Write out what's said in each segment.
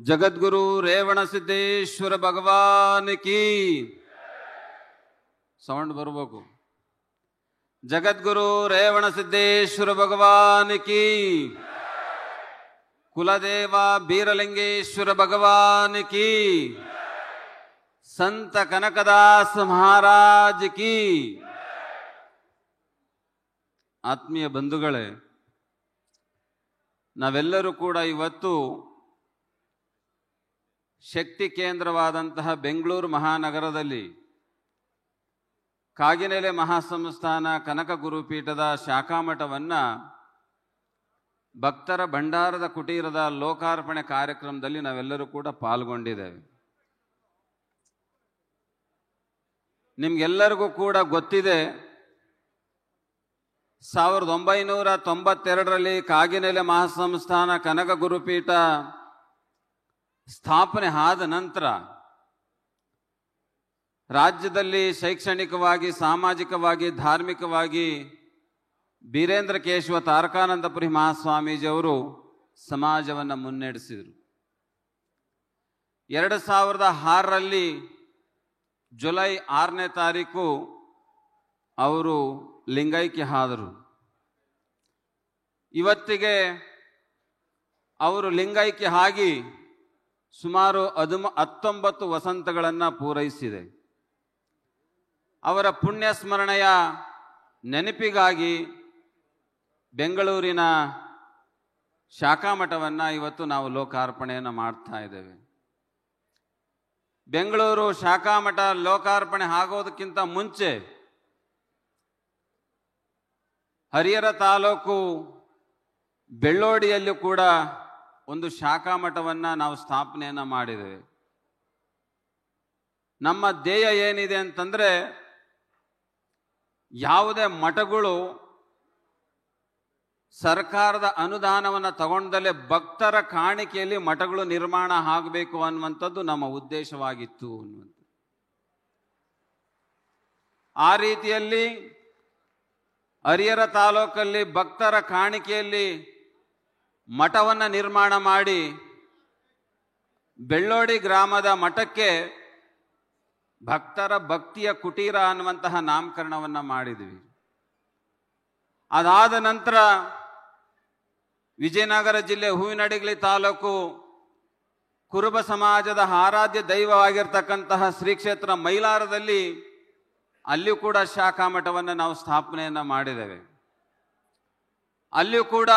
ಜಗದ್ಗುರು ರೇವಣ ಸಿದ್ದೇಶ್ವರ ಭಗವಾನ್ ಕಿ sound ಬರಬೇಕು. ಜಗದ್ಗುರು ರೇವಣ ಸಿದ್ದೇಶ್ವರ ಭಗವಾನ್ ಕಿ, ಕುಲದೇವ ಬೀರಲಿಂಗೇಶ್ವರ ಭಗವಾನ್ ಕಿ, ಸಂತ ಕನಕದಾಸ ಮಹಾರಾಜ್ ಕಿ. ಆತ್ಮೀಯ ಬಂಧುಗಳೇ, ನಾವೆಲ್ಲರೂ ಕೂಡ ಇವತ್ತು ಶಕ್ತಿ ಕೇಂದ್ರವಾದಂತಹ ಬೆಂಗಳೂರು ಮಹಾನಗರದಲ್ಲಿ ಕಾಗಿನೆಲೆ ಮಹಾಸಂಸ್ಥಾನ ಕನಕ ಗುರುಪೀಠದ ಶಾಖಾಮಠವನ್ನು ಭಕ್ತರ ಭಂಡಾರದ ಕುಟೀರದ ಲೋಕಾರ್ಪಣೆ ಕಾರ್ಯಕ್ರಮದಲ್ಲಿ ನಾವೆಲ್ಲರೂ ಕೂಡ ಪಾಲ್ಗೊಂಡಿದ್ದೇವೆ. ನಿಮ್ಗೆಲ್ಲರಿಗೂ ಕೂಡ ಗೊತ್ತಿದೆ, 1992ರಲ್ಲಿ ಕಾಗಿನೆಲೆ ಮಹಾಸಂಸ್ಥಾನ ಕನಕ ಗುರುಪೀಠ ಸ್ಥಾಪನೆ ಆದ ನಂತರ ರಾಜ್ಯದಲ್ಲಿ ಶೈಕ್ಷಣಿಕವಾಗಿ, ಸಾಮಾಜಿಕವಾಗಿ, ಧಾರ್ಮಿಕವಾಗಿ ಬೀರೇಂದ್ರ ಕೇಶವ ತಾರಕಾನಂದಪುರಿ ಮಹಾಸ್ವಾಮೀಜಿಯವರು ಸಮಾಜವನ್ನು ಮುನ್ನಡೆಸಿದರು. 2006ರಲ್ಲಿ ಜುಲೈ 6ನೇ ತಾರೀಕು ಅವರು ಲಿಂಗೈಕ್ಯ ಆದರು. ಇವತ್ತಿಗೆ ಅವರು ಲಿಂಗೈಕ್ಯ ಆಗಿ ಸುಮಾರು 19 ವಸಂತಗಳನ್ನು ಪೂರೈಸಿದೆ. ಅವರ ಪುಣ್ಯ ಸ್ಮರಣೆಯ ನೆನಪಿಗಾಗಿ ಬೆಂಗಳೂರಿನ ಶಾಖಾಮಠವನ್ನು ಇವತ್ತು ನಾವು ಲೋಕಾರ್ಪಣೆಯನ್ನು ಮಾಡ್ತಾ ಇದ್ದೇವೆ. ಬೆಂಗಳೂರು ಶಾಖಾಮಠ ಲೋಕಾರ್ಪಣೆ ಆಗೋದಕ್ಕಿಂತ ಮುಂಚೆ ಹರಿಹರ ತಾಲೂಕು ಬೆಳ್ಳೋಡಿಯಲ್ಲೂ ಕೂಡ ಒಂದು ಶಾಖಾಮಠವನ್ನು ನಾವು ಸ್ಥಾಪನೆಯನ್ನು ಮಾಡಿದ್ದೇವೆ. ನಮ್ಮ ಧ್ಯೇಯ ಏನಿದೆ ಅಂತಂದರೆ, ಯಾವುದೇ ಮಠಗಳು ಸರ್ಕಾರದ ಅನುದಾನವನ್ನು ತಗೊಂಡಲ್ಲೇ ಭಕ್ತರ ಕಾಣಿಕೆಯಲ್ಲಿ ಮಠಗಳು ನಿರ್ಮಾಣ ಆಗಬೇಕು ಅನ್ನುವಂಥದ್ದು ನಮ್ಮ ಉದ್ದೇಶವಾಗಿತ್ತು ಅನ್ನುವಂಥದ್ದು. ಆ ರೀತಿಯಲ್ಲಿ ಹರಿಹರ ತಾಲೂಕಲ್ಲಿ ಭಕ್ತರ ಕಾಣಿಕೆಯಲ್ಲಿ ಮಠವನ್ನು ನಿರ್ಮಾಣ ಮಾಡಿ ಬೆಳ್ಳೋಡಿ ಗ್ರಾಮದ ಮಠಕ್ಕೆ ಭಕ್ತರ ಭಕ್ತಿಯ ಕುಟೀರ ಅನ್ನುವಂತಹ ನಾಮಕರಣವನ್ನು ಮಾಡಿದ್ವಿ. ಅದಾದ ನಂತರ ವಿಜಯನಗರ ಜಿಲ್ಲೆ ಹೂವಿನಡಗಲಿ ತಾಲೂಕು ಕುರುಬ ಸಮಾಜದ ಆರಾಧ್ಯ ದೈವವಾಗಿರ್ತಕ್ಕಂತಹ ಶ್ರೀ ಕ್ಷೇತ್ರ ಮೈಲಾರದಲ್ಲಿ ಅಲ್ಲಿಯೂ ಕೂಡ ಶಾಖಾಮಠವನ್ನು ನಾವು ಸ್ಥಾಪನೆಯನ್ನು ಮಾಡಿದ್ದೇವೆ. ಅಲ್ಲಿಯೂ ಕೂಡ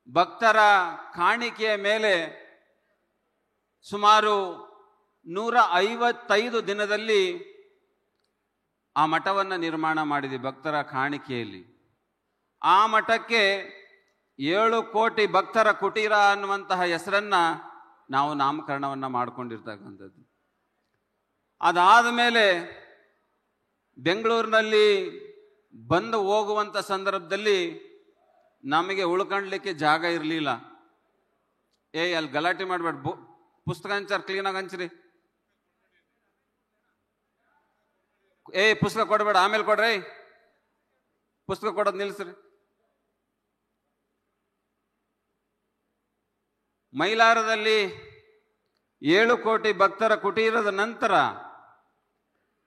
ಭಕ್ತರ ಕಾಣಿಕೆಯ ಮೇಲೆ ಸುಮಾರು 155 ದಿನದಲ್ಲಿ ಆ ಮಠವನ್ನು ನಿರ್ಮಾಣ ಮಾಡಿದ್ವಿ ಭಕ್ತರ ಕಾಣಿಕೆಯಲ್ಲಿ. ಆ ಮಠಕ್ಕೆ 7 ಕೋಟಿ ಭಕ್ತರ ಕುಟೀರ ಅನ್ನುವಂತಹ ಹೆಸರನ್ನು ನಾವು ನಾಮಕರಣವನ್ನು ಮಾಡಿಕೊಂಡಿರ್ತಕ್ಕಂಥದ್ದು. ಅದಾದ ಮೇಲೆ ಬೆಂಗಳೂರಿನಲ್ಲಿ ಬಂದು ಹೋಗುವಂಥ ಸಂದರ್ಭದಲ್ಲಿ ನಮಗೆ ಉಳ್ಕೊಳ್ಳಲಿಕ್ಕೆ ಜಾಗ ಇರಲಿಲ್ಲ. ಅಲ್ಲಿ ಗಲಾಟೆ ಮಾಡಬೇಡ, ಪುಸ್ತಕ ಹಂಚಾರ ಕ್ಲೀನಾಗಿ ಹಂಚ್ರಿ. ಪುಸ್ತಕ ಕೊಡಬೇಡ, ಆಮೇಲೆ ಕೊಡ್ರಿ. ಪುಸ್ತಕ ಕೊಡೋದು ನಿಲ್ಲಿಸ್ರಿ. ಮೈಲಾರದಲ್ಲಿ 7 ಕೋಟಿ ಭಕ್ತರ ಕುಟೀರದ ನಂತರ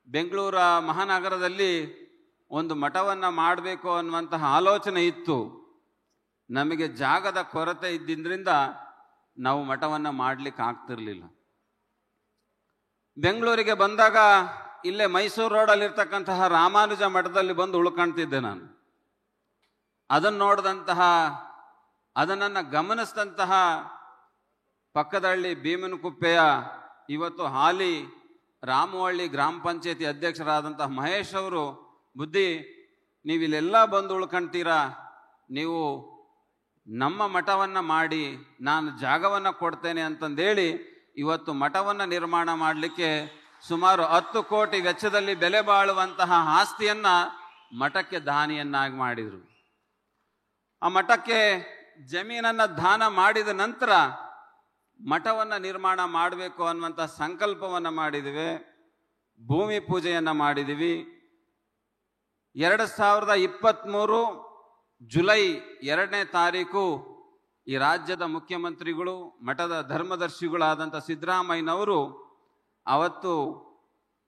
ಬೆಂಗಳೂರು ಮಹಾನಗರದಲ್ಲಿ ಒಂದು ಮಠವನ್ನು ಮಾಡಬೇಕು ಅನ್ನುವಂತಹ ಆಲೋಚನೆ ಇತ್ತು. ನಮಗೆ ಜಾಗದ ಕೊರತೆ ಇದ್ದಿದ್ದರಿಂದ ನಾವು ಮಠವನ್ನು ಮಾಡಲಿಕ್ಕೆ ಆಗ್ತಿರ್ಲಿಲ್ಲ. ಬೆಂಗಳೂರಿಗೆ ಬಂದಾಗ ಇಲ್ಲೇ ಮೈಸೂರು ರೋಡಲ್ಲಿರ್ತಕ್ಕಂತಹ ರಾಮಾನುಜ ಮಠದಲ್ಲಿ ಬಂದು ಉಳ್ಕೊಳ್ತಿದ್ದೆ ನಾನು. ಅದನ್ನು ನೋಡಿದಂತಹ, ಅದನ್ನು ಗಮನಿಸಿದಂತಹ ಪಕ್ಕದಹಳ್ಳಿ ಭೀಮನಕುಪ್ಪೆಯ ಇವತ್ತು ಹಾಲಿ ರಾಮವಳ್ಳಿ ಗ್ರಾಮ ಪಂಚಾಯತಿ ಅಧ್ಯಕ್ಷರಾದಂತಹ ಮಹೇಶ್ ಅವರು, ಬುದ್ಧಿ ನೀವು ಇಲ್ಲೆಲ್ಲ ಬಂದು ಉಳ್ಕೊಳ್ತೀರಾ, ನೀವು ನಮ್ಮ ಮಠವನ್ನು ಮಾಡಿ ನಾನು ಜಾಗವನ್ನು ಕೊಡ್ತೇನೆ ಅಂತಂದೇಳಿ ಇವತ್ತು ಮಠವನ್ನು ನಿರ್ಮಾಣ ಮಾಡಲಿಕ್ಕೆ ಸುಮಾರು 10 ಕೋಟಿ ವೆಚ್ಚದಲ್ಲಿ ಬೆಲೆ ಬಾಳುವಂತಹ ಆಸ್ತಿಯನ್ನು ಮಠಕ್ಕೆ ದಾನಿಯನ್ನಾಗಿ ಮಾಡಿದರು. ಆ ಮಠಕ್ಕೆ ಜಮೀನನ್ನು ದಾನ ಮಾಡಿದ ನಂತರ ಮಠವನ್ನು ನಿರ್ಮಾಣ ಮಾಡಬೇಕು ಅನ್ನುವಂಥ ಸಂಕಲ್ಪವನ್ನು ಮಾಡಿದ್ವಿ. ಭೂಮಿ ಪೂಜೆಯನ್ನು ಮಾಡಿದ್ವಿ. 2023 ಜುಲೈ 2ನೇ ತಾರೀಕು ಈ ರಾಜ್ಯದ ಮುಖ್ಯಮಂತ್ರಿಗಳು, ಮಠದ ಧರ್ಮದರ್ಶಿಗಳಾದಂಥ ಸಿದ್ದರಾಮಯ್ಯನವರು ಅವತ್ತು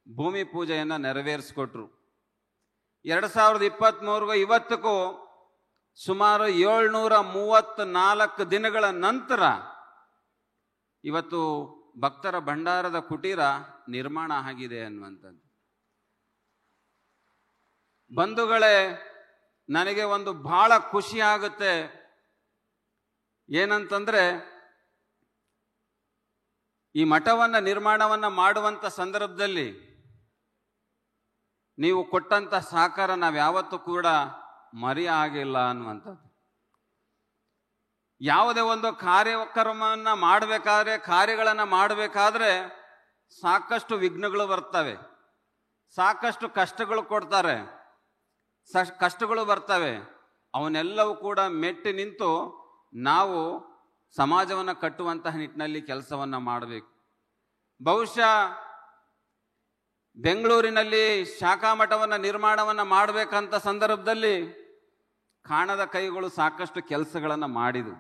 ಭೂಮಿ ಪೂಜೆಯನ್ನು ನೆರವೇರಿಸ್ಕೊಟ್ರು. 2023 ಇವತ್ತಕ್ಕೂ ಸುಮಾರು 734 ದಿನಗಳ ನಂತರ ಇವತ್ತು ಭಕ್ತರ ಭಂಡಾರದ ಕುಟೀರ ನಿರ್ಮಾಣ ಆಗಿದೆ ಅನ್ನುವಂಥದ್ದು. ಬಂಧುಗಳೇ, ನನಗೆ ಒಂದು ಬಹಳ ಖುಷಿ ಆಗುತ್ತೆ. ಏನಂತಂದ್ರೆ, ಈ ಮಠವನ್ನ ನಿರ್ಮಾಣವನ್ನ ಮಾಡುವಂತ ಸಂದರ್ಭದಲ್ಲಿ ನೀವು ಕೊಟ್ಟಂತ ಸಹಕಾರ ನಾವು ಯಾವತ್ತೂ ಕೂಡ ಮರೆಯ ಆಗಿಲ್ಲ ಅನ್ನುವಂಥದ್ದು. ಯಾವುದೇ ಒಂದು ಕಾರ್ಯಕ್ರಮವನ್ನ ಮಾಡಬೇಕಾದ್ರೆ, ಕಾರ್ಯಗಳನ್ನು ಮಾಡಬೇಕಾದ್ರೆ ಸಾಕಷ್ಟು ವಿಘ್ನಗಳು ಬರ್ತವೆ, ಸಾಕಷ್ಟು ಕಷ್ಟಗಳು ಕೊಡ್ತಾರೆ, ಕಷ್ಟಗಳು ಬರ್ತವೆ. ಅವನ್ನೆಲ್ಲವೂ ಕೂಡ ಮೆಟ್ಟಿ ನಿಂತು ನಾವು ಸಮಾಜವನ್ನು ಕಟ್ಟುವಂತಹ ನಿಟ್ಟಿನಲ್ಲಿ ಕೆಲಸವನ್ನು ಮಾಡಬೇಕು. ಬಹುಶಃ ಬೆಂಗಳೂರಿನಲ್ಲಿ ಶಾಖಾ ಮಠವನ್ನು ನಿರ್ಮಾಣವನ್ನು ಮಾಡಬೇಕಂತ ಸಂದರ್ಭದಲ್ಲಿ ಕಾಣದ ಕೈಗಳು ಸಾಕಷ್ಟು ಕೆಲಸಗಳನ್ನು ಮಾಡಿದವು.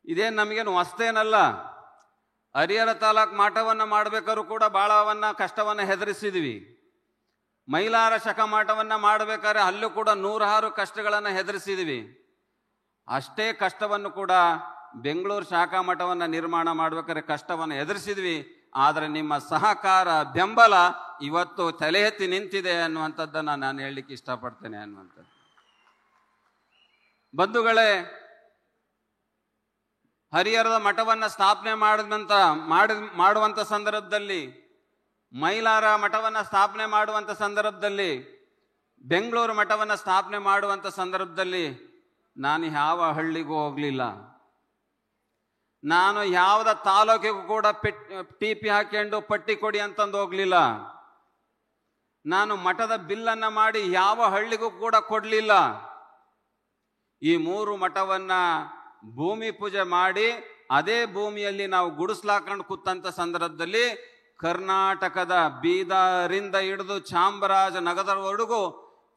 ಇದೇನು ನಮಗೇನು ಹೊಸ್ತೇನಲ್ಲ. ಹರಿಹರ ತಾಲೂಕು ಮಠವನ್ನು ಮಾಡಬೇಕಾದ್ರೂ ಕೂಡ ಬಹಳವನ್ನ ಕಷ್ಟವನ್ನು ಹೆದರಿಸಿದ್ವಿ. ಮೈಲಾರ ಶಾಖಾ ಮಠವನ್ನು ಮಾಡಬೇಕಾದ್ರೆ ಅಲ್ಲೂ ಕೂಡ 106 ಕಷ್ಟಗಳನ್ನು ಹೆದರಿಸಿದ್ವಿ. ಅಷ್ಟೇ ಕಷ್ಟವನ್ನು ಕೂಡ ಬೆಂಗಳೂರು ಶಾಖಾ ಮಠವನ್ನು ನಿರ್ಮಾಣ ಮಾಡಬೇಕಾದ್ರೆ ಕಷ್ಟವನ್ನು ಎದುರಿಸಿದ್ವಿ. ಆದರೆ ನಿಮ್ಮ ಸಹಕಾರ, ಬೆಂಬಲ ಇವತ್ತು ತಲೆ ಎತ್ತಿ ನಿಂತಿದೆ ಅನ್ನುವಂಥದ್ದನ್ನು ನಾನು ಹೇಳಲಿಕ್ಕೆ ಇಷ್ಟಪಡ್ತೇನೆ ಅನ್ನುವಂಥದ್ದು. ಬಂಧುಗಳೇ, ಹರಿಹರದ ಮಠವನ್ನು ಸ್ಥಾಪನೆ ಮಾಡುವಂಥ ಸಂದರ್ಭದಲ್ಲಿ, ಮೈಲಾರ ಮಠವನ್ನು ಸ್ಥಾಪನೆ ಮಾಡುವಂಥ ಸಂದರ್ಭದಲ್ಲಿ, ಬೆಂಗಳೂರು ಮಠವನ್ನು ಸ್ಥಾಪನೆ ಮಾಡುವಂಥ ಸಂದರ್ಭದಲ್ಲಿ ನಾನು ಯಾವ ಹಳ್ಳಿಗೂ ಹೋಗಲಿಲ್ಲ. ನಾನು ಯಾವುದ ತಾಲೂಕಿಗೂ ಕೂಡ ಟಿಪಿ ಹಾಕೊಂಡು ಪಟ್ಟಿ ಕೊಡಿ ಅಂತಂದು ಹೋಗಲಿಲ್ಲ. ನಾನು ಮಠದ ಬಿಲ್ಲನ್ನು ಮಾಡಿ ಯಾವ ಹಳ್ಳಿಗೂ ಕೂಡ ಕೊಡಲಿಲ್ಲ. ಈ 3 ಮಠವನ್ನ ಭೂಮಿ ಪೂಜೆ ಮಾಡಿ ಅದೇ ಭೂಮಿಯಲ್ಲಿ ನಾವು ಗುಡಿಸ್ಲಾಕೊಂಡು ಕೂತಂತ ಸಂದರ್ಭದಲ್ಲಿ ಕರ್ನಾಟಕದ ಬೀದರಿಂದ ಹಿಡಿದು ಚಾಮರಾಜನಗರದವರೆಗೂ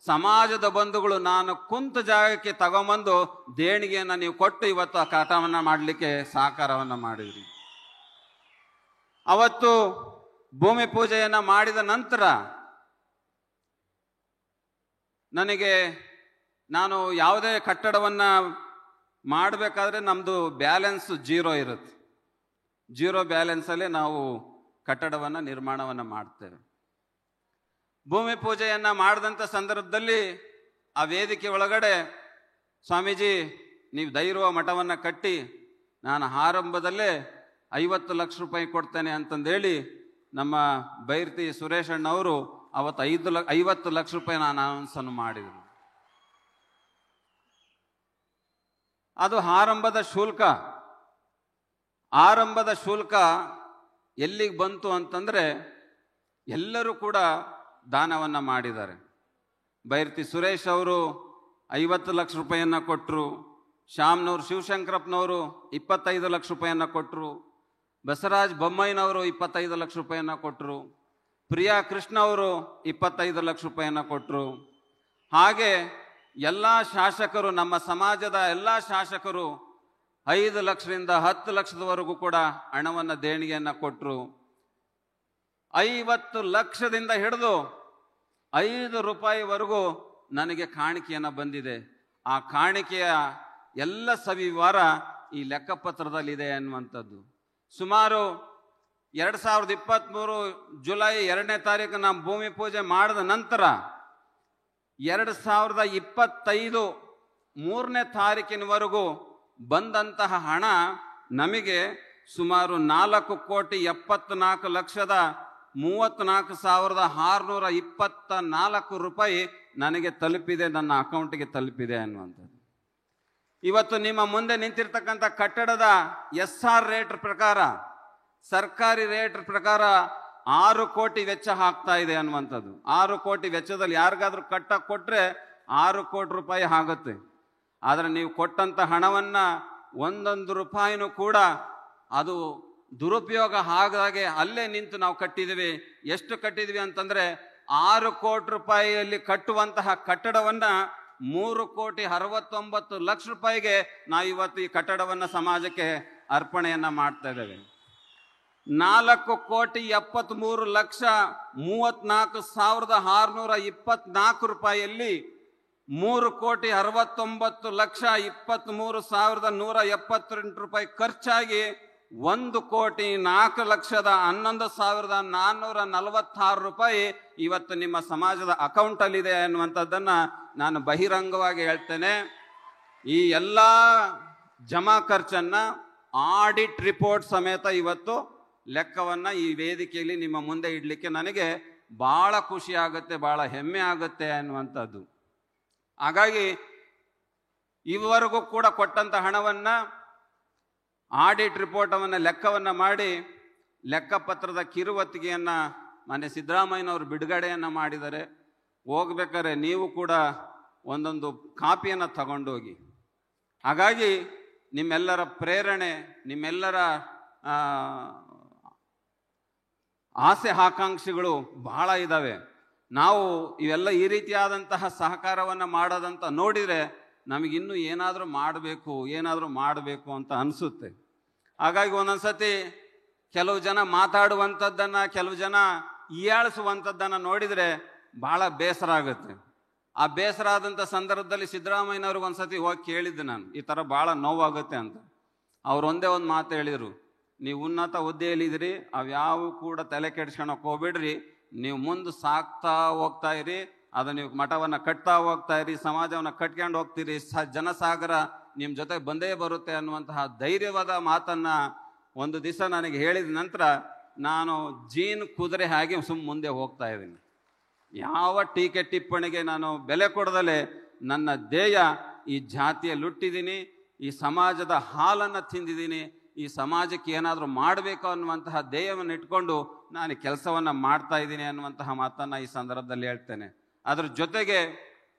ಸಮಾಜದ ಬಂಧುಗಳು ನಾನು ಕುಂತ ಜಾಗಕ್ಕೆ ತಗೊಂಬಂದು ದೇಣಿಗೆಯನ್ನು ನೀವು ಕೊಟ್ಟು ಇವತ್ತು ಆ ಕಟವನ್ನು ಮಾಡಲಿಕ್ಕೆ ಸಹಕಾರವನ್ನು ಮಾಡಿದ್ರಿ. ಅವತ್ತು ಭೂಮಿ ಪೂಜೆಯನ್ನು ಮಾಡಿದ ನಂತರ ನಾನು ಯಾವುದೇ ಕಟ್ಟಡವನ್ನು ಮಾಡಬೇಕಾದ್ರೆ ನಮ್ಮದು ಬ್ಯಾಲೆನ್ಸ್ 0 ಇರುತ್ತೆ. 0 ಬ್ಯಾಲೆನ್ಸಲ್ಲೇ ನಾವು ಕಟ್ಟಡವನ್ನು ನಿರ್ಮಾಣವನ್ನು ಮಾಡ್ತೇವೆ. ಭೂಮಿ ಪೂಜೆಯನ್ನು ಮಾಡಿದಂಥ ಸಂದರ್ಭದಲ್ಲಿ ಆ ವೇದಿಕೆ ಒಳಗಡೆ, ಸ್ವಾಮೀಜಿ ನೀವು ಧೈರ್ಯ ಮಠವನ್ನು ಕಟ್ಟಿ ನಾನು ಆರಂಭದಲ್ಲೇ 50 ಲಕ್ಷ ರೂಪಾಯಿ ಕೊಡ್ತೇನೆ ಅಂತಂದೇಳಿ ನಮ್ಮ ಬೈರ್ತಿ ಸುರೇಶ್ ಅಣ್ಣವರು ಅವತ್ತು 50 ಲಕ್ಷ ರೂಪಾಯಿ ನಾನು ಅನೌನ್ಸನ್ನು ಮಾಡಿದರು. ಅದು ಆರಂಭದ ಶುಲ್ಕ. ಆರಂಭದ ಶುಲ್ಕ ಎಲ್ಲಿಗೆ ಬಂತು ಅಂತಂದರೆ ಎಲ್ಲರೂ ಕೂಡ ದಾನವನ್ನು ಮಾಡಿದ್ದಾರೆ. ಬೈರ್ತಿ ಸುರೇಶ್ ಅವರು 50 ಲಕ್ಷ ರೂಪಾಯಿಯನ್ನು ಕೊಟ್ಟರು. ಶಾಮ್ನವ್ರು ಶಿವಶಂಕರಪ್ಪನವರು 25 ಲಕ್ಷ ರೂಪಾಯಿಯನ್ನು ಕೊಟ್ಟರು. ಬಸವರಾಜ್ ಬೊಮ್ಮಾಯಿನವರು 25 ಲಕ್ಷ ರೂಪಾಯಿಯನ್ನು ಕೊಟ್ಟರು. ಪ್ರಿಯಾ ಕೃಷ್ಣ ಅವರು 25 ಲಕ್ಷ ರೂಪಾಯಿಯನ್ನು ಕೊಟ್ಟರು. ಹಾಗೆ ಎಲ್ಲ ಶಾಸಕರು, ನಮ್ಮ ಸಮಾಜದ ಎಲ್ಲ ಶಾಸಕರು 5 ಲಕ್ಷದಿಂದ 10 ಲಕ್ಷದವರೆಗೂ ಕೂಡ ಹಣವನ್ನು ದೇಣಿಗೆಯನ್ನು ಕೊಟ್ಟರು. 50 ಲಕ್ಷದಿಂದ ಹಿಡಿದು 5 ರೂಪಾಯಿವರೆಗೂ ನನಗೆ ಕಾಣಿಕೆಯನ್ನು ಬಂದಿದೆ. ಆ ಕಾಣಿಕೆಯ ಎಲ್ಲ ಸವಿವಾರ ಈ ಲೆಕ್ಕಪತ್ರದಲ್ಲಿದೆ ಅನ್ನುವಂಥದ್ದು. ಸುಮಾರು 2023 ಜುಲೈ 2ನೇ ತಾರೀಕು ನಾವು ಭೂಮಿ ಪೂಜೆ ಮಾಡಿದ ನಂತರ 2025 3ನೇ ತಾರೀಕಿನವರೆಗೂ ಬಂದಂತಹ ಹಣ ನಮಗೆ ಸುಮಾರು 4,74,34,624 ರೂಪಾಯಿ ನನಗೆ ತಲುಪಿದೆ, ನನ್ನ ಅಕೌಂಟಿಗೆ ತಲುಪಿದೆ ಅನ್ನುವಂಥದ್ದು. ಇವತ್ತು ನಿಮ್ಮ ಮುಂದೆ ನಿಂತಿರ್ತಕ್ಕಂಥ ಕಟ್ಟಡದ SR ರೇಟ್ ಪ್ರಕಾರ, ಸರ್ಕಾರಿ ರೇಟ್ ಪ್ರಕಾರ 6 ಕೋಟಿ ವೆಚ್ಚ ಆಗ್ತಾ ಇದೆ ಅನ್ನುವಂಥದ್ದು. 6 ಕೋಟಿ ವೆಚ್ಚದಲ್ಲಿ ಯಾರಿಗಾದ್ರೂ ಕಟ್ಟಕ್ಕೆ ಕೊಟ್ಟರೆ 6 ಕೋಟಿ ರೂಪಾಯಿ ಆಗುತ್ತೆ. ಆದರೆ ನೀವು ಕೊಟ್ಟಂಥ ಹಣವನ್ನು ಒಂದೊಂದು ರೂಪಾಯಿನೂ ಕೂಡ ಅದು ದುರುಪಯೋಗ ಆಗದಾಗೆ ಅಲ್ಲೇ ನಿಂತು ನಾವು ಕಟ್ಟಿದ್ದೀವಿ. ಎಷ್ಟು ಕಟ್ಟಿದ್ವಿ ಅಂತಂದರೆ 6 ಕೋಟಿ ರೂಪಾಯಿಯಲ್ಲಿ ಕಟ್ಟುವಂತಹ ಕಟ್ಟಡವನ್ನು 3,69,00,000 ನಾವು ಇವತ್ತು ಈ ಕಟ್ಟಡವನ್ನು ಸಮಾಜಕ್ಕೆ ಅರ್ಪಣೆಯನ್ನ ಮಾಡ್ತಾ ಇದ್ದೇವೆ. 4,70,34,624 ರೂಪಾಯಿಯಲ್ಲಿ 3,69,23,178 ರೂಪಾಯಿ ಖರ್ಚಾಗಿ 1,04,11,446 ರೂಪಾಯಿ ಇವತ್ತು ನಿಮ್ಮ ಸಮಾಜದ ಅಕೌಂಟಲ್ಲಿದೆ ಅನ್ನುವಂಥದ್ದನ್ನ ನಾನು ಬಹಿರಂಗವಾಗಿ ಹೇಳ್ತೇನೆ. ಈ ಎಲ್ಲ ಜಮಾ ಖರ್ಚನ್ನ ಆಡಿಟ್ ರಿಪೋರ್ಟ್ ಸಮೇತ ಇವತ್ತು ಲೆಕ್ಕವನ್ನ ಈ ವೇದಿಕೆಯಲ್ಲಿ ನಿಮ್ಮ ಮುಂದೆ ಇಡ್ಲಿಕ್ಕೆ ನನಗೆ ಬಹಳ ಖುಷಿ ಆಗುತ್ತೆ, ಬಹಳ ಹೆಮ್ಮೆ ಆಗುತ್ತೆ ಅನ್ನುವಂಥದ್ದು. ಹಾಗಾಗಿ ಇವರೆಗೂ ಕೂಡ ಕೊಟ್ಟಂತ ಹಣವನ್ನ ಆಡಿಟ್ ರಿಪೋರ್ಟವನ್ನು ಲೆಕ್ಕವನ್ನ ಮಾಡಿ ಲೆಕ್ಕಪತ್ರದ ಕಿರುವತ್ತಿಗೆಯನ್ನ ಮಾನ್ಯ ಸಿದ್ದರಾಮಯ್ಯನವರು ಬಿಡುಗಡೆಯನ್ನ ಮಾಡಿದ್ದಾರೆ. ಹೋಗ್ಬೇಕಾದ್ರೆ ನೀವು ಕೂಡ ಒಂದೊಂದು ಕಾಪಿಯನ್ನು ತಗೊಂಡೋಗಿ. ಹಾಗಾಗಿ ನಿಮ್ಮೆಲ್ಲರ ಪ್ರೇರಣೆ, ನಿಮ್ಮೆಲ್ಲರ ಆಸೆ ಆಕಾಂಕ್ಷೆಗಳು ಬಹಳ ಇದ್ದಾವೆ. ನಾವು ಇವೆಲ್ಲ ಈ ರೀತಿಯಾದಂತಹ ಸಹಕಾರವನ್ನು ಮಾಡೋದಂತ ನೋಡಿದರೆ ನಮಗಿನ್ನೂ ಏನಾದರೂ ಮಾಡಬೇಕು ಅಂತ ಅನಿಸುತ್ತೆ. ಹಾಗಾಗಿ ಒಂದೊಂದ್ಸತಿ ಕೆಲವು ಜನ ಮಾತಾಡುವಂಥದ್ದನ್ನು, ಕೆಲವು ಜನ ಹೀಯಾಳಿಸುವಂಥದ್ದನ್ನು ನೋಡಿದರೆ ಬಹಳ ಬೇಸರ ಆಗುತ್ತೆ. ಆ ಬೇಸರ ಆದಂಥ ಸಂದರ್ಭದಲ್ಲಿ ಸಿದ್ದರಾಮಯ್ಯನವ್ರಿಗೆ ಒಂದ್ಸತಿ ಹೋಗಿ ಕೇಳಿದ್ದೆ ನಾನು, ಈ ಥರ ಭಾಳ ನೋವಾಗುತ್ತೆ ಅಂತ. ಅವ್ರು ಒಂದೇ ಒಂದು ಮಾತು ಹೇಳಿದರು, ನೀವು ಉನ್ನತ ಹುದ್ದೆಯಲ್ಲಿದ್ದೀರಿ, ಅವ್ಯಾವು ಕೂಡ ತಲೆ ಕೆಡ್ಸ್ಕೊಳಕ್ಕೆ ಹೋಗ್ಬೇಡ್ರಿ, ನೀವು ಮುಂದೆ ಸಾಕ್ತಾ ಹೋಗ್ತಾ ಇರಿ, ಅದು ನೀವು ಮಠವನ್ನು ಕಟ್ತಾ ಹೋಗ್ತಾ ಇರಿ, ಸಮಾಜವನ್ನು ಕಟ್ಕೊಂಡು ಹೋಗ್ತೀರಿ, ಜನಸಾಗರ ನಿಮ್ಮ ಜೊತೆ ಬಂದೇ ಬರುತ್ತೆ ಅನ್ನುವಂತಹ ಧೈರ್ಯವಾದ ಮಾತನ್ನು ಒಂದು ದಿವಸ ನನಗೆ ಹೇಳಿದ ನಂತರ ನಾನು ಜೀನ್ ಕುದುರೆ ಹಾಗೆ ಮುಂದೆ ಹೋಗ್ತಾ ಇದ್ದೀನಿ. ಯಾವ ಟೀಕೆ ಟಿಪ್ಪಣಿಗೆ ನಾನು ಬೆಲೆ ಕೊಡದಲೆ ನನ್ನ ಧ್ಯೇಯ ಈ ಜಾತಿಯಲ್ಲಿ ಹುಟ್ಟಿದ್ದೀನಿ, ಈ ಸಮಾಜದ ಹಾಲನ್ನು ತಿಂದಿದ್ದೀನಿ, ಈ ಸಮಾಜಕ್ಕೆ ಏನಾದರೂ ಮಾಡಬೇಕು ಅನ್ನುವಂತಹ ಧ್ಯೇಯವನ್ನು ಇಟ್ಕೊಂಡು ನಾನು ಕೆಲಸವನ್ನು ಮಾಡ್ತಾ ಇದ್ದೀನಿ ಅನ್ನುವಂತಹ ಮಾತನ್ನು ಈ ಸಂದರ್ಭದಲ್ಲಿ ಹೇಳ್ತೇನೆ. ಅದ್ರ ಜೊತೆಗೆ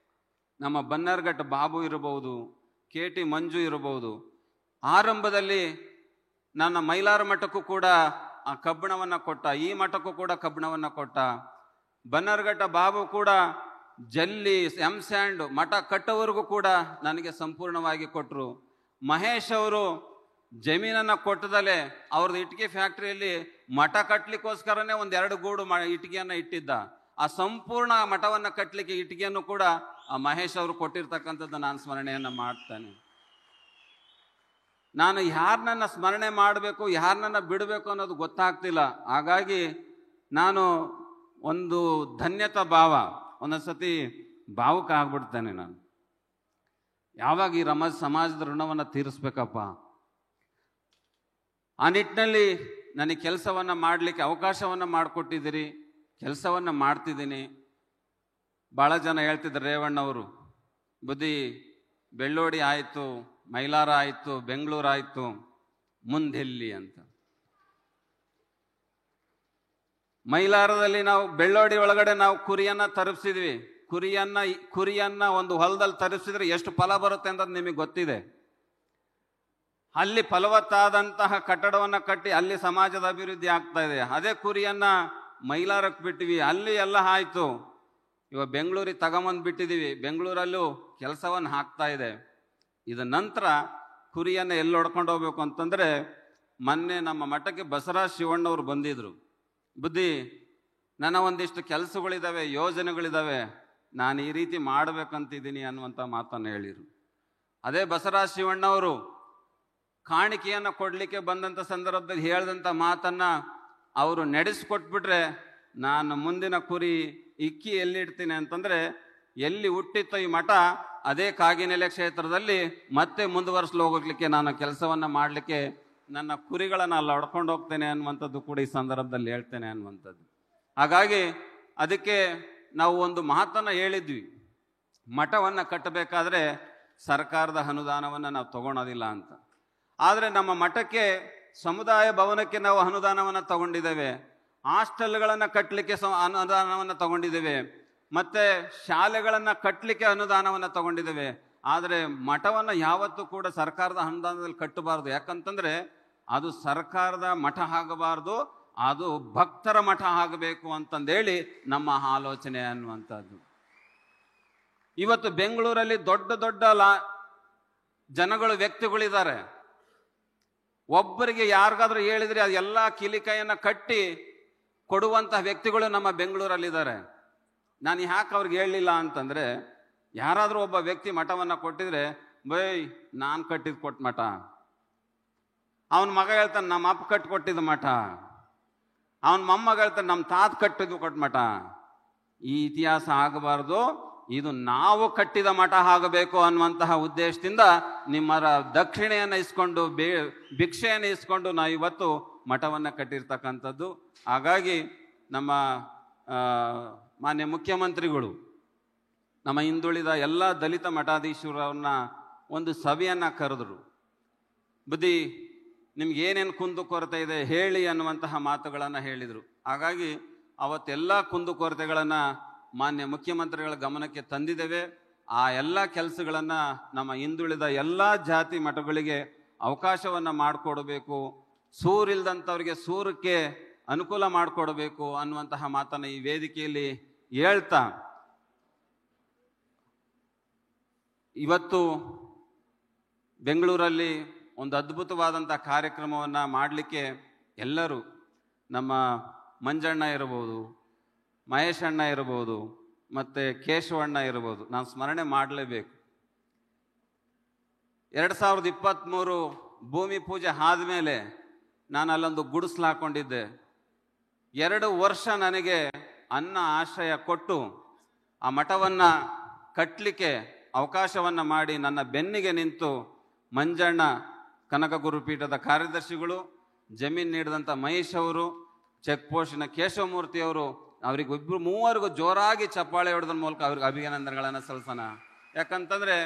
ನಮ್ಮ ಬನ್ನರ್ಘಟ್ಟ ಬಾಬು ಇರಬಹುದು, KT ಮಂಜು ಇರಬಹುದು, ಆರಂಭದಲ್ಲಿ ನನ್ನ ಮೈಲಾರ ಮಠಕ್ಕೂ ಕೂಡ ಆ ಕಬ್ಬಿಣವನ್ನು ಕೊಟ್ಟ, ಈ ಮಠಕ್ಕೂ ಕೂಡ ಕಬ್ಬಿಣವನ್ನು ಕೊಟ್ಟ. ಬನ್ನರ್ಘಟ್ಟ ಬಾಬು ಕೂಡ ಜಲ್ಲಿ ಸ್ಯಾಂಡ್ ಮಠ ಕಟ್ಟೋವರೆಗೂ ಕೂಡ ನನಗೆ ಸಂಪೂರ್ಣವಾಗಿ ಕೊಟ್ಟರು. ಮಹೇಶ್ ಅವರು ಜಮೀನನ್ನು ಕೊಟ್ಟದಲ್ಲೇ ಅವ್ರದ್ದು ಇಟ್ಟಿಗೆ ಫ್ಯಾಕ್ಟ್ರಿಯಲ್ಲಿ ಮಠ ಕಟ್ಟಲಿಕ್ಕೋಸ್ಕರನೇ 1-2 ಗೂಡು ಇಟ್ಟಿಗೆಯನ್ನು ಇಟ್ಟಿದ್ದ. ಆ ಸಂಪೂರ್ಣ ಮಠವನ್ನು ಕಟ್ಟಲಿಕ್ಕೆ ಇಟ್ಟಿಗೆಯನ್ನು ಕೂಡ ಆ ಮಹೇಶ್ ಅವರು ಕೊಟ್ಟಿರ್ತಕ್ಕಂಥದ್ದು ನಾನು ಸ್ಮರಣೆಯನ್ನು ಮಾಡ್ತೇನೆ. ನಾನು ಯಾರನ್ನ ಸ್ಮರಣೆ ಮಾಡಬೇಕು, ಯಾರನ್ನ ಬಿಡಬೇಕು ಅನ್ನೋದು ಗೊತ್ತಾಗ್ತಿಲ್ಲ. ಹಾಗಾಗಿ ನಾನು ಒಂದು ಧನ್ಯತಾ ಭಾವ, ಒಂದೊಂದ್ಸತಿ ಭಾವುಕ ಆಗ್ಬಿಡ್ತೇನೆ. ನಾನು ಯಾವಾಗ ಈ ಸಮಾಜದ ಋಣವನ್ನು ತೀರಿಸ್ಬೇಕಪ್ಪ, ಆ ನಿಟ್ಟಿನಲ್ಲಿ ನನಗೆ ಕೆಲಸವನ್ನು ಮಾಡಲಿಕ್ಕೆ ಅವಕಾಶವನ್ನು ಮಾಡಿಕೊಟ್ಟಿದ್ದೀರಿ, ಕೆಲಸವನ್ನು ಮಾಡ್ತಿದ್ದೀನಿ. ಭಾಳ ಜನ ಹೇಳ್ತಿದ್ರು, ರೇವಣ್ಣವರು ಬುದ್ಧಿ ಬೆಳ್ಳೋಡಿ ಆಯಿತು, ಮೈಲಾರ ಆಯಿತು, ಬೆಂಗಳೂರು ಆಯಿತು, ಮುಂದೆಲ್ಲಿ ಅಂತ. ಮೈಲಾರದಲ್ಲಿ ನಾವು ಬೆಳ್ಳೋಡಿ ಒಳಗಡೆ ನಾವು ಕುರಿಯನ್ನು ತರಿಸಿದ್ವಿ. ಕುರಿಯನ್ನ ಒಂದು ಹೊಲದಲ್ಲಿ ತರಿಸಿದ್ರೆ ಎಷ್ಟು ಫಲ ಬರುತ್ತೆ ಅಂತ ನಿಮಗೆ ಗೊತ್ತಿದೆ. ಅಲ್ಲಿ ಫಲವತ್ತಾದಂತಹ ಕಟ್ಟಡವನ್ನು ಕಟ್ಟಿ ಅಲ್ಲಿ ಸಮಾಜದ ಅಭಿವೃದ್ಧಿ ಆಗ್ತಾ ಇದೆ. ಅದೇ ಕುರಿಯನ್ನ ಮೈಲಾರಕ್ಕೆ ಬಿಟ್ಟಿವಿ, ಅಲ್ಲಿ ಎಲ್ಲ ಆಯಿತು. ಇವಾಗ ಬೆಂಗಳೂರಿಗೆ ತಗೊಂಬಂದು ಬಿಟ್ಟಿದ್ದೀವಿ, ಬೆಂಗಳೂರಲ್ಲೂ ಕೆಲಸವನ್ನು ಹಾಕ್ತಾ ಇದೆ. ಇದ ನಂತರ ಕುರಿಯನ್ನು ಎಲ್ಲಿ ಹೊಡ್ಕೊಂಡು ಹೋಗ್ಬೇಕು ಅಂತಂದರೆ, ಮೊನ್ನೆ ನಮ್ಮ ಮಠಕ್ಕೆ ಬಸವರಾಜ ಶಿವಣ್ಣವರು ಬಂದಿದ್ರು. ಬುದ್ಧಿ ನನ್ನ ಒಂದಿಷ್ಟು ಕೆಲಸಗಳಿದ್ದಾವೆ, ಯೋಜನೆಗಳಿದ್ದಾವೆ, ನಾನು ಈ ರೀತಿ ಮಾಡಬೇಕಂತಿದ್ದೀನಿ ಅನ್ನುವಂಥ ಮಾತನ್ನು ಹೇಳಿದರು. ಅದೇ ಬಸವರಾಜ ಶಿವಣ್ಣವರು ಕಾಣಿಕೆಯನ್ನು ಕೊಡಲಿಕ್ಕೆ ಬಂದಂಥ ಸಂದರ್ಭದಲ್ಲಿ ಹೇಳಿದಂಥ ಮಾತನ್ನು ಅವರು ನಡೆಸಿಕೊಟ್ಬಿಟ್ರೆ, ನಾನು ಮುಂದಿನ ಕುರಿ ಇಕ್ಕಿ ಎಲ್ಲಿಡ್ತೀನಿ ಅಂತಂದರೆ, ಎಲ್ಲಿ ಹುಟ್ಟಿತ್ತೋ ಈ ಮಠ ಅದೇ ಕಾಗಿನೆಲೆ ಕ್ಷೇತ್ರದಲ್ಲಿ ಮತ್ತೆ ಮುಂದುವರಿಸಲು ಹೋಗ್ಲಿಕ್ಕೆ ನಾನು ಕೆಲಸವನ್ನು ಮಾಡಲಿಕ್ಕೆ ನನ್ನ ಕುರಿಗಳನ್ನು ಅಲ್ಲಿ ಹೊಡ್ಕೊಂಡು ಹೋಗ್ತೇನೆ ಅನ್ನುವಂಥದ್ದು ಕೂಡ ಈ ಸಂದರ್ಭದಲ್ಲಿ ಹೇಳ್ತೇನೆ ಅನ್ನುವಂಥದ್ದು. ಹಾಗಾಗಿ ಅದಕ್ಕೆ ನಾವು ಒಂದು ಮಾತನ್ನು ಹೇಳಿದ್ವಿ, ಮಠವನ್ನು ಕಟ್ಟಬೇಕಾದ್ರೆ ಸರ್ಕಾರದ ಅನುದಾನವನ್ನು ನಾವು ತಗೊಳೋದಿಲ್ಲ ಅಂತ. ಆದರೆ ನಮ್ಮ ಮಠಕ್ಕೆ ಸಮುದಾಯ ಭವನಕ್ಕೆ ನಾವು ಅನುದಾನವನ್ನು ತಗೊಂಡಿದ್ದೇವೆ, ಹಾಸ್ಟೆಲ್ಗಳನ್ನು ಕಟ್ಟಲಿಕ್ಕೆ ಅನುದಾನವನ್ನು ತಗೊಂಡಿದ್ದೇವೆ, ಮತ್ತು ಶಾಲೆಗಳನ್ನು ಕಟ್ಟಲಿಕ್ಕೆ ಅನುದಾನವನ್ನು ತಗೊಂಡಿದ್ದೇವೆ. ಆದರೆ ಮಠವನ್ನು ಯಾವತ್ತೂ ಕೂಡ ಸರ್ಕಾರದ ಅನುದಾನದಲ್ಲಿ ಕಟ್ಟಬಾರ್ದು. ಯಾಕಂತಂದರೆ ಅದು ಸರ್ಕಾರದ ಮಠ ಆಗಬಾರ್ದು, ಅದು ಭಕ್ತರ ಮಠ ಆಗಬೇಕು ಅಂತಂದೇಳಿ ನಮ್ಮ ಆಲೋಚನೆ ಅನ್ನುವಂಥದ್ದು. ಇವತ್ತು ಬೆಂಗಳೂರಲ್ಲಿ ದೊಡ್ಡ ದೊಡ್ಡ ಜನಗಳು, ವ್ಯಕ್ತಿಗಳಿದ್ದಾರೆ. ಒಬ್ಬರಿಗೆ ಯಾರಿಗಾದ್ರೂ ಹೇಳಿದ್ರೆ ಅದೆಲ್ಲ ಕಿಲಿಕೈಯನ್ನ ಕಟ್ಟಿ ಕೊಡುವಂತಹ ವ್ಯಕ್ತಿಗಳು ನಮ್ಮ ಬೆಂಗಳೂರಲ್ಲಿದ್ದಾರೆ. ನಾನು ಯಾಕೆ ಅವ್ರಿಗೆ ಹೇಳಲಿಲ್ಲ ಅಂತಂದ್ರೆ, ಯಾರಾದರೂ ಒಬ್ಬ ವ್ಯಕ್ತಿ ಮಠವನ್ನ ಕೊಟ್ಟಿದ್ರೆ, ಬೈ ನಾನು ಕಟ್ಟಿದ್ ಕೊಟ್ಟ ಮಠ, ಅವನ ಮಗ ಹೇಳ್ತಾನೆ ನಮ್ಮ ಅಪ್ಪ ಕೊಟ್ಟಿದ್ದ ಮಠ, ಅವನ ಮೊಮ್ಮಗ ಹೇಳ್ತಾನೆ ನಮ್ಮ ತಾತ ಕಟ್ಟಿದ್ದು ಕೊಟ್ಟ ಮಠ. ಈ ಇತಿಹಾಸ ಆಗಬಾರ್ದು. ಇದು ನಾವು ಕಟ್ಟಿದ ಮಠ ಆಗಬೇಕು ಅನ್ನುವಂತಹ ಉದ್ದೇಶದಿಂದ ನಿಮ್ಮರ ದಕ್ಷಿಣೆಯನ್ನು ಇಸ್ಕೊಂಡು ಭಿಕ್ಷೆಯನ್ನು ಇಸ್ಕೊಂಡು ನಾವು ಇವತ್ತು ಮಠವನ್ನು ಕಟ್ಟಿರ್ತಕ್ಕಂಥದ್ದು. ಹಾಗಾಗಿ ನಮ್ಮ ಮಾನ್ಯ ಮುಖ್ಯಮಂತ್ರಿಗಳು ನಮ್ಮ ಹಿಂದುಳಿದ ಎಲ್ಲ ದಲಿತ ಮಠಾಧೀಶರನ್ನ ಒಂದು ಸಭೆಯನ್ನು ಕರೆದ್ರು. ಬುದ್ಧಿ ನಿಮ್ಗೆ ಏನೇನು ಕುಂದು ಕೊರತೆ ಇದೆ ಹೇಳಿ ಅನ್ನುವಂತಹ ಮಾತುಗಳನ್ನು ಹೇಳಿದರು. ಹಾಗಾಗಿ ಅವತ್ತೆಲ್ಲ ಕುಂದು ಕೊರತೆಗಳನ್ನು ಮಾನ್ಯ ಮುಖ್ಯಮಂತ್ರಿಗಳ ಗಮನಕ್ಕೆ ತಂದಿದ್ದೇವೆ. ಆ ಎಲ್ಲ ಕೆಲಸಗಳನ್ನು ನಮ್ಮ ಹಿಂದುಳಿದ ಎಲ್ಲ ಜಾತಿ ಮಠಗಳಿಗೆ ಅವಕಾಶವನ್ನು ಮಾಡಿಕೊಡಬೇಕು, ಸೂರಿಲ್ದಂಥವ್ರಿಗೆ ಸೂರಕ್ಕೆ ಅನುಕೂಲ ಮಾಡಿಕೊಡಬೇಕು ಅನ್ನುವಂತಹ ಮಾತನ್ನು ಈ ವೇದಿಕೆಯಲ್ಲಿ ಹೇಳ್ತಾ, ಇವತ್ತು ಬೆಂಗಳೂರಲ್ಲಿ ಒಂದು ಅದ್ಭುತವಾದಂಥ ಕಾರ್ಯಕ್ರಮವನ್ನು ಮಾಡಲಿಕ್ಕೆ ಎಲ್ಲರೂ, ನಮ್ಮ ಮಂಜಣ್ಣ ಇರ್ಬೋದು, ಮಹೇಶ್ ಅಣ್ಣ ಇರ್ಬೋದು, ಮತ್ತು ಕೇಶವಣ್ಣ ಇರ್ಬೋದು, ನಾನು ಸ್ಮರಣೆ ಮಾಡಲೇಬೇಕು. 2023 ಭೂಮಿ ಪೂಜೆ ಆದಮೇಲೆ ನಾನು ಅಲ್ಲೊಂದು ಗುಡಿಸ್ಲು ಹಾಕ್ಕೊಂಡಿದ್ದೆ. 2 ವರ್ಷ ನನಗೆ ಅನ್ನ ಆಶ್ರಯ ಕೊಟ್ಟು ಆ ಮಠವನ್ನು ಕಟ್ಟಲಿಕ್ಕೆ ಅವಕಾಶವನ್ನು ಮಾಡಿ ನನ್ನ ಬೆನ್ನಿಗೆ ನಿಂತು ಮಂಜಣ್ಣ, ಕನಕ ಗುರುಪೀಠದ ಕಾರ್ಯದರ್ಶಿಗಳು, ಜಮೀನು ನೀಡಿದಂಥ ಮಹೇಶ್ ಅವರು, ಚೆಕ್ ಪೋಸ್ಟಿನ ಕೇಶವಮೂರ್ತಿಯವರು, ಅವರಿಗೊಬ್ಬರು ಮೂವರಿಗೂ ಜೋರಾಗಿ ಚಪ್ಪಾಳೆ ಹೊಡೆದ್ರ ಮೂಲಕ ಅವ್ರಿಗೆ ಅಭಿನಂದನೆಗಳನ್ನು ಸಲ್ಲಿಸೋಣ. ಯಾಕಂತಂದರೆ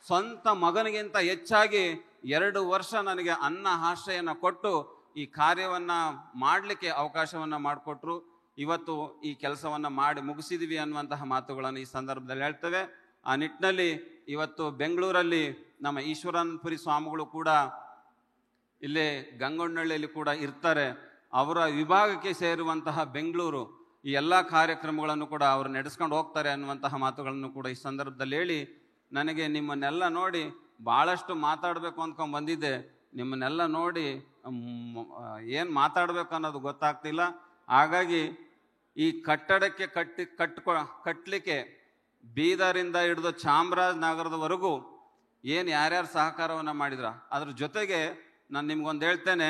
ಸ್ವಂತ ಮಗನಿಗಿಂತ ಹೆಚ್ಚಾಗಿ 2 ವರ್ಷ ನನಗೆ ಅನ್ನ ಆಶ್ರಯನ ಕೊಟ್ಟು ಈ ಕಾರ್ಯವನ್ನು ಮಾಡಲಿಕ್ಕೆ ಅವಕಾಶವನ್ನು ಮಾಡಿಕೊಟ್ರು. ಇವತ್ತು ಈ ಕೆಲಸವನ್ನು ಮಾಡಿ ಮುಗಿಸಿದ್ವಿ ಅನ್ನುವಂತಹ ಮಾತುಗಳನ್ನು ಈ ಸಂದರ್ಭದಲ್ಲಿ ಹೇಳ್ತೇವೆ. ಆ ನಿಟ್ಟಿನಲ್ಲಿ ಇವತ್ತು ಬೆಂಗಳೂರಲ್ಲಿ ನಮ್ಮ ಈಶ್ವರನಪುರಿ ಸ್ವಾಮಿಗಳು ಕೂಡ ಇಲ್ಲೇ ಗಂಗೊಣ್ಣಳ್ಳಿಯಲ್ಲಿ ಕೂಡ ಇರ್ತಾರೆ. ಅವರ ವಿಭಾಗಕ್ಕೆ ಸೇರುವಂತಹ ಬೆಂಗಳೂರು ಈ ಎಲ್ಲ ಕಾರ್ಯಕ್ರಮಗಳನ್ನು ಕೂಡ ಅವರು ನಡೆಸ್ಕೊಂಡು ಹೋಗ್ತಾರೆ ಅನ್ನುವಂತಹ ಮಾತುಗಳನ್ನು ಕೂಡ ಈ ಸಂದರ್ಭದಲ್ಲಿ ಹೇಳಿ, ನನಗೆ ನಿಮ್ಮನ್ನೆಲ್ಲ ನೋಡಿ ಭಾಳಷ್ಟು ಮಾತಾಡಬೇಕು ಅಂದ್ಕೊಂಡು ಬಂದಿದ್ದೆ. ನಿಮ್ಮನ್ನೆಲ್ಲ ನೋಡಿ ಏನು ಮಾತಾಡಬೇಕು ಅನ್ನೋದು ಗೊತ್ತಾಗ್ತಿಲ್ಲ. ಹಾಗಾಗಿ ಈ ಕಟ್ಟಡಕ್ಕೆ ಕಟ್ಟಲಿಕ್ಕೆ ಬೀದರಿಂದ ಹಿಡಿದು ಚಾಮರಾಜನಗರದವರೆಗೂ ಏನು ಯಾರ್ಯಾರು ಸಹಕಾರವನ್ನು ಮಾಡಿದ್ರ, ಅದ್ರ ಜೊತೆಗೆ ನಾನು ನಿಮ್ಗೊಂದು ಹೇಳ್ತೇನೆ.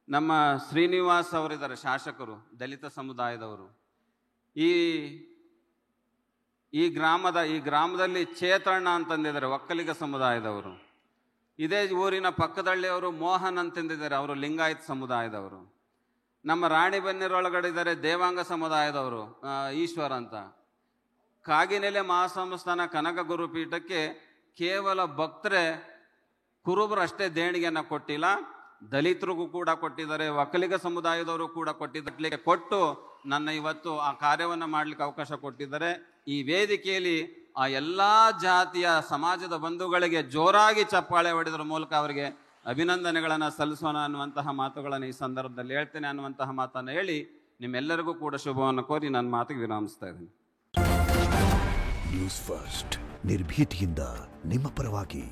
ನಮ್ಮ ಶ್ರೀನಿವಾಸ್ ಅವರಿದ್ದಾರೆ, ಶಾಸಕರು, ದಲಿತ ಸಮುದಾಯದವರು. ಈ ಗ್ರಾಮದಲ್ಲಿ ಚೇತಣ್ಣ ಅಂತಂದಿದ್ದಾರೆ, ಒಕ್ಕಲಿಗ ಸಮುದಾಯದವರು. ಇದೇ ಊರಿನ ಪಕ್ಕದಳ್ಳಿಯವರು ಮೋಹನ್ ಅಂತಂದಿದ್ದಾರೆ, ಅವರು ಲಿಂಗಾಯತ್ ಸಮುದಾಯದವರು. ನಮ್ಮ ರಾಣಿಬೆನ್ನೂರೊಳಗಡೆ ಇದ್ದಾರೆ ದೇವಾಂಗ ಸಮುದಾಯದವರು, ಈಶ್ವರ ಅಂತ. ಕಾಗಿನೆಲೆ ಮಹಾಸಂಸ್ಥಾನ ಕನಕ ಗುರುಪೀಠಕ್ಕೆ ಕೇವಲ ಭಕ್ತರೇ, ಕುರುಬರು ಅಷ್ಟೇ ದೇಣಿಗೆಯನ್ನು ಕೊಟ್ಟಿಲ್ಲ, ದಲಿತರಿಗೂ ಕೂಡ ಕೊಟ್ಟಿದ್ದಾರೆ, ಒಕ್ಕಲಿಗ ಸಮುದಾಯದವರು ಕೂಡ ಕೊಟ್ಟು ನನ್ನ ಇವತ್ತು ಆ ಕಾರ್ಯವನ್ನು ಮಾಡಲಿಕ್ಕೆ ಅವಕಾಶ ಕೊಟ್ಟಿದ್ದಾರೆ. ಈ ವೇದಿಕೆಯಲ್ಲಿ ಆ ಎಲ್ಲ ಜಾತಿಯ ಸಮಾಜದ ಬಂಧುಗಳಿಗೆ ಜೋರಾಗಿ ಚಪ್ಪಾಳೆ ಹೊಡೆದ್ರ ಮೂಲಕ ಅವರಿಗೆ ಅಭಿನಂದನೆಗಳನ್ನು ಸಲ್ಲಿಸೋಣ ಅನ್ನುವಂತಹ ಮಾತುಗಳನ್ನು ಈ ಸಂದರ್ಭದಲ್ಲಿ ಹೇಳ್ತೇನೆ ಅನ್ನುವಂತಹ ಮಾತನ್ನು ಹೇಳಿ ನಿಮ್ಮೆಲ್ಲರಿಗೂ ಕೂಡ ಶುಭವನ್ನು ಕೋರಿ ನನ್ನ ಮಾತಿಗೆ ವಿರಾಮಿಸ್ತಾ ಇದ್ದೀನಿ. ನ್ಯೂಸ್ ಫಸ್ಟ್, ನಿರ್ಭೀತಿಯಿಂದ ನಿಮ್ಮ ಪರವಾಗಿ.